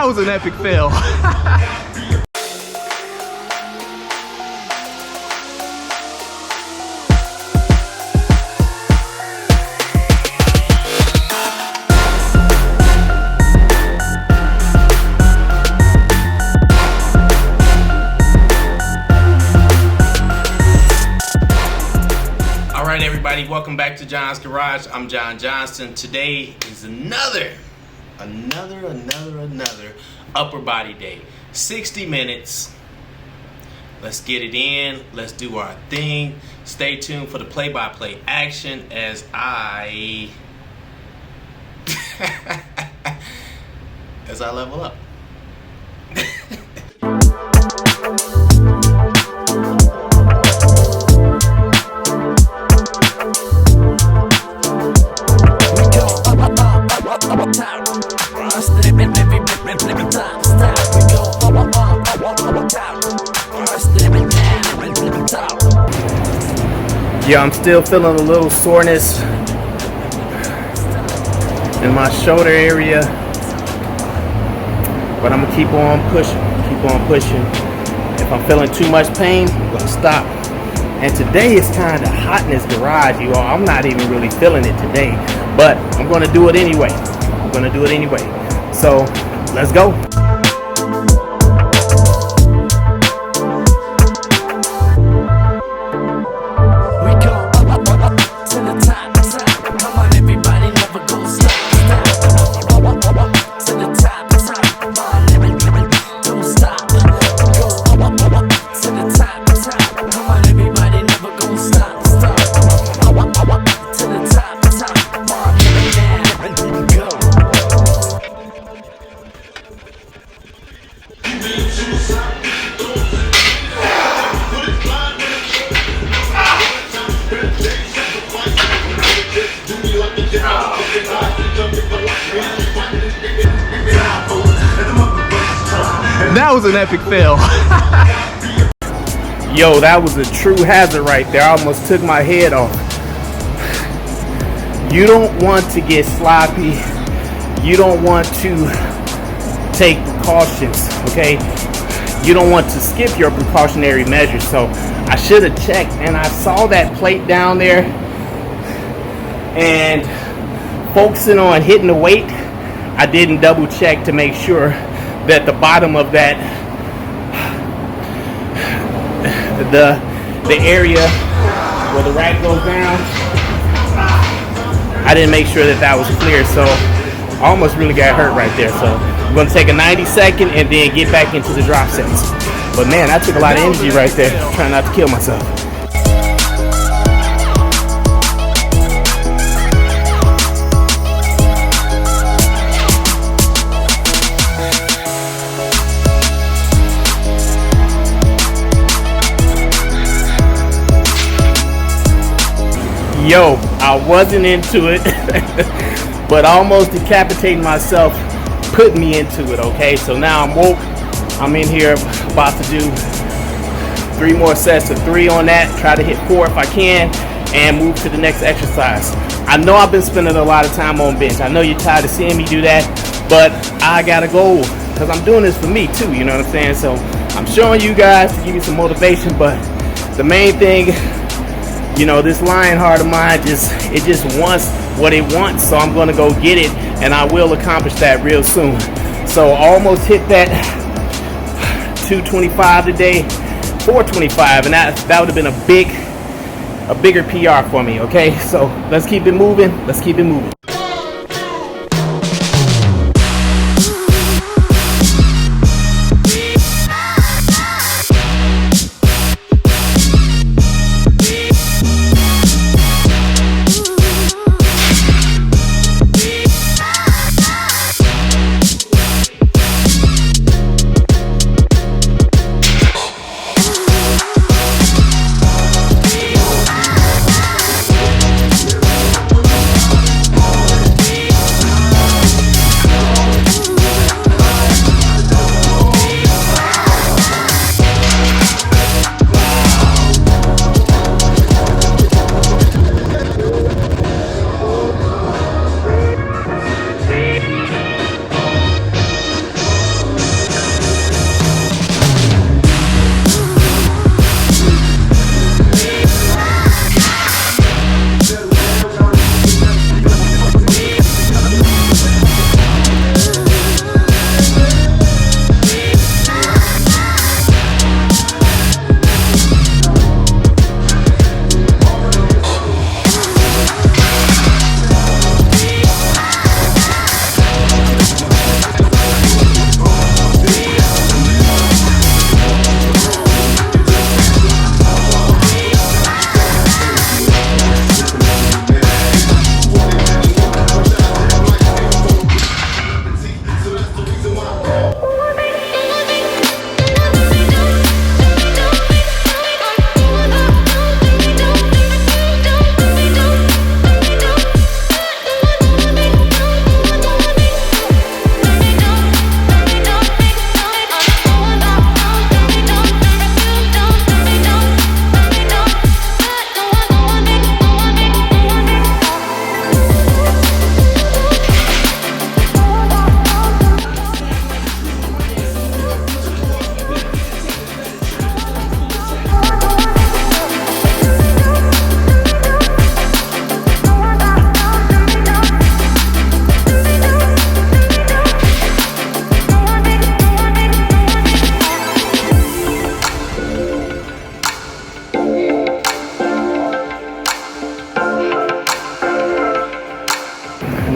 was an epic fail. Alright everybody, welcome back to John's Garage. I'm John Johnston. Today is another upper body day. 60 minutes. Let's get it in. Let's do our thing. Stay tuned for the play-by-play action as I level up. Yeah, I'm still feeling a little soreness in my shoulder area, but I'm gonna keep on pushing. If I'm feeling too much pain, I'm gonna stop. And today is kind of hot in this garage, you all. I'm not even really feeling it today, but I'm gonna do it anyway. So let's go. That was an epic fail. Yo, that was a true hazard right there. I almost took my head off. You don't want to get sloppy. You don't want to take precautions, okay? You don't want to skip your precautionary measures. So I should have checked, and I saw that plate down there, and focusing on hitting the weight, I didn't double check to make sure that the bottom of that, the area where the rack goes down, I didn't make sure that was clear, so I almost really got hurt right there. So I'm going to take a 90-second and then get back into the drop sets. But man, that took a lot of energy right there, trying not to kill myself. Yo, I wasn't into it, but almost decapitating myself put me into it, okay? So now I'm woke. I'm in here about to do 3 more sets of 3 on that, try to hit 4 if I can, and move to the next exercise. I know I've been spending a lot of time on bench. I know you're tired of seeing me do that, but I got a goal, because I'm doing this for me too, you know what I'm saying? So I'm showing you guys to give you some motivation, but the main thing, you know, this lion heart of mine just wants what it wants, so I'm gonna go get it, and I will accomplish that real soon. So almost hit that 225 today, 425, and that would have been a bigger PR for me. Okay, so let's keep it moving.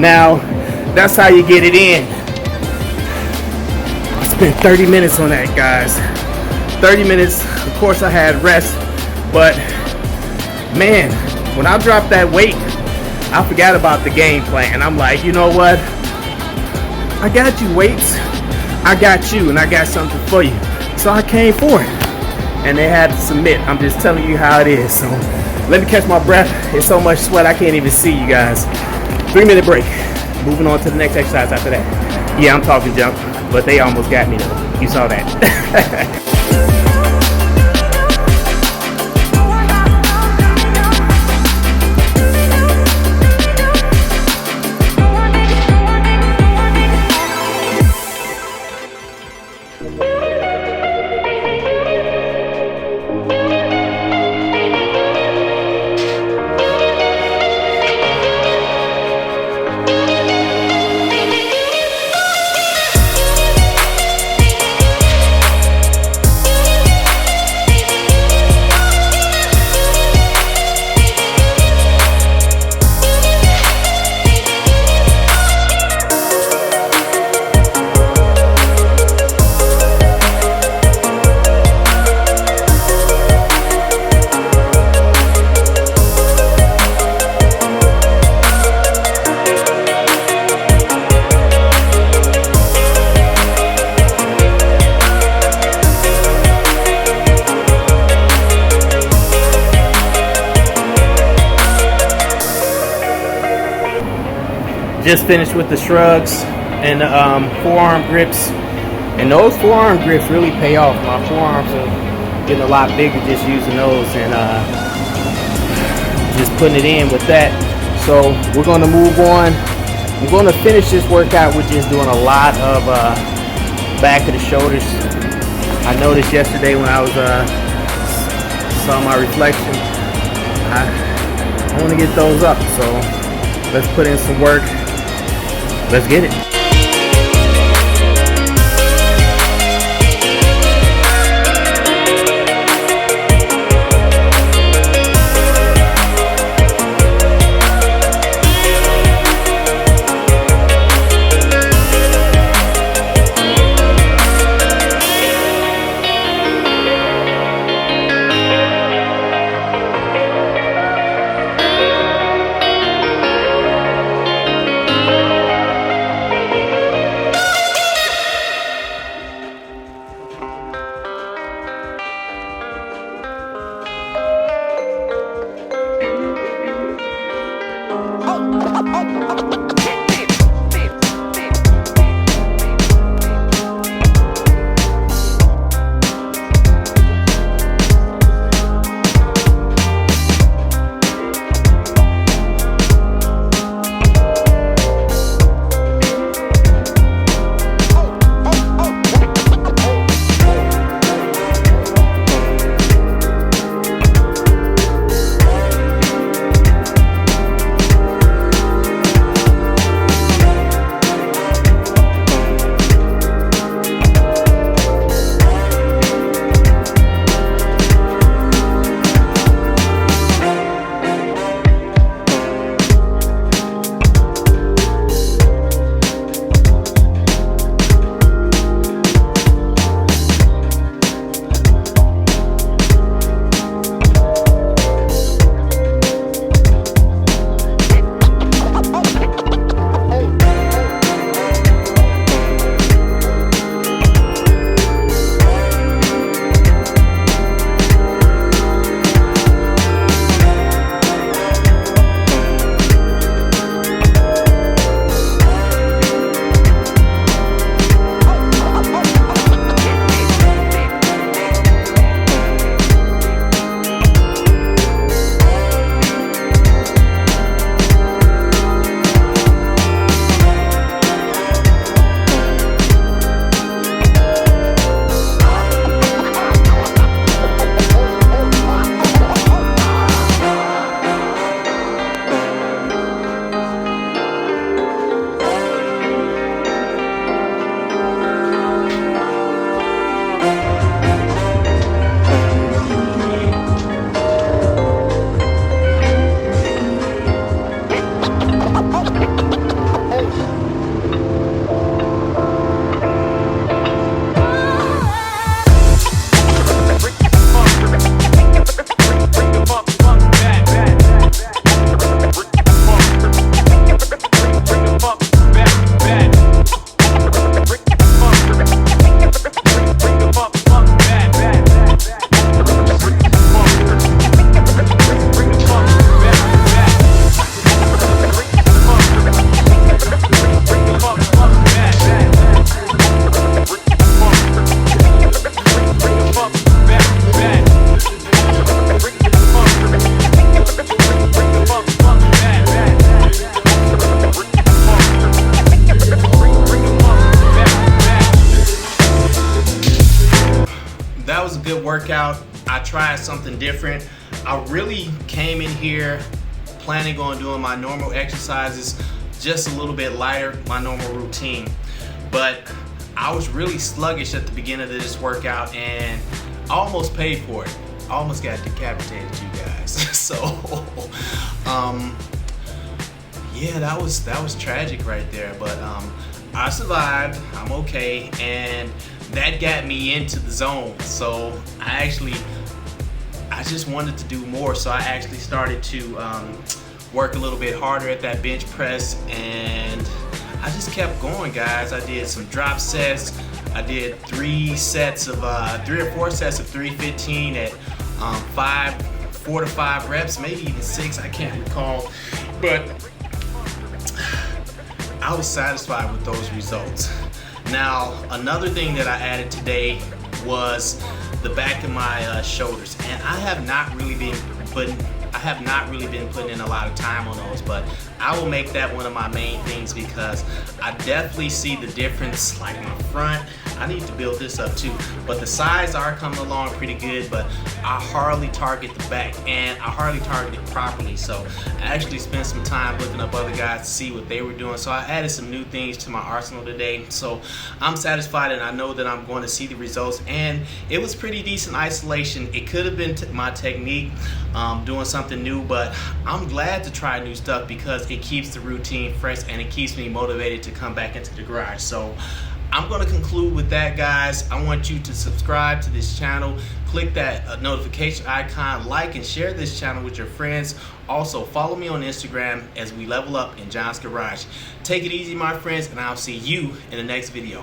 Now, that's how you get it in. I spent 30 minutes on that, guys. 30 minutes. Of course, I had rest, but man, when I dropped that weight, I forgot about the game plan. I'm like, you know what? I got you, weights. I got you, and I got something for you. So I came for it, and they had to submit. I'm just telling you how it is. So let me catch my breath. It's so much sweat I can't even see you guys. 3-minute break. Moving on to the next exercise after that. Yeah, I'm talking junk, but they almost got me though. You saw that. Just finished with the shrugs and the forearm grips, and those forearm grips really pay off. My forearms are getting a lot bigger just using those and just putting it in with that. So we're going to move on. I'm going to finish this workout with just doing a lot of back of the shoulders. I noticed yesterday when I was saw my reflection, I want to get those up. So let's put in some work. Let's get it. workout. I tried something different. I really came in here planning on doing my normal exercises, just a little bit lighter, my normal routine. But I was really sluggish at the beginning of this workout and I almost paid for it. I almost got decapitated, you guys. So, yeah, that was tragic right there. But I survived. I'm okay, and that got me into the zone. So I just wanted to do more. So I actually started to work a little bit harder at that bench press, and I just kept going, guys. I did some drop sets. I did 3 or 4 sets of 315 at 4 to 5 reps, maybe even 6, I can't recall. But I was satisfied with those results. Now, another thing that I added today was the back of my shoulders, and I have not really been putting in a lot of time on those, but I will make that one of my main things because I definitely see the difference. Like my front, I need to build this up too, but the sides are coming along pretty good, but I hardly target the back, and I hardly target it properly. So I actually spent some time looking up other guys to see what they were doing. So I added some new things to my arsenal today. So I'm satisfied, and I know that I'm going to see the results, and it was pretty decent isolation. It could have been my technique, doing something new, but I'm glad to try new stuff because it keeps the routine fresh and it keeps me motivated to come back into the garage. So I'm going to conclude with that, guys. I want you to subscribe to this channel, click that notification icon, like and share this channel with your friends. Also, follow me on Instagram as we level up in John's Garage. Take it easy, my friends, and I'll see you in the next video.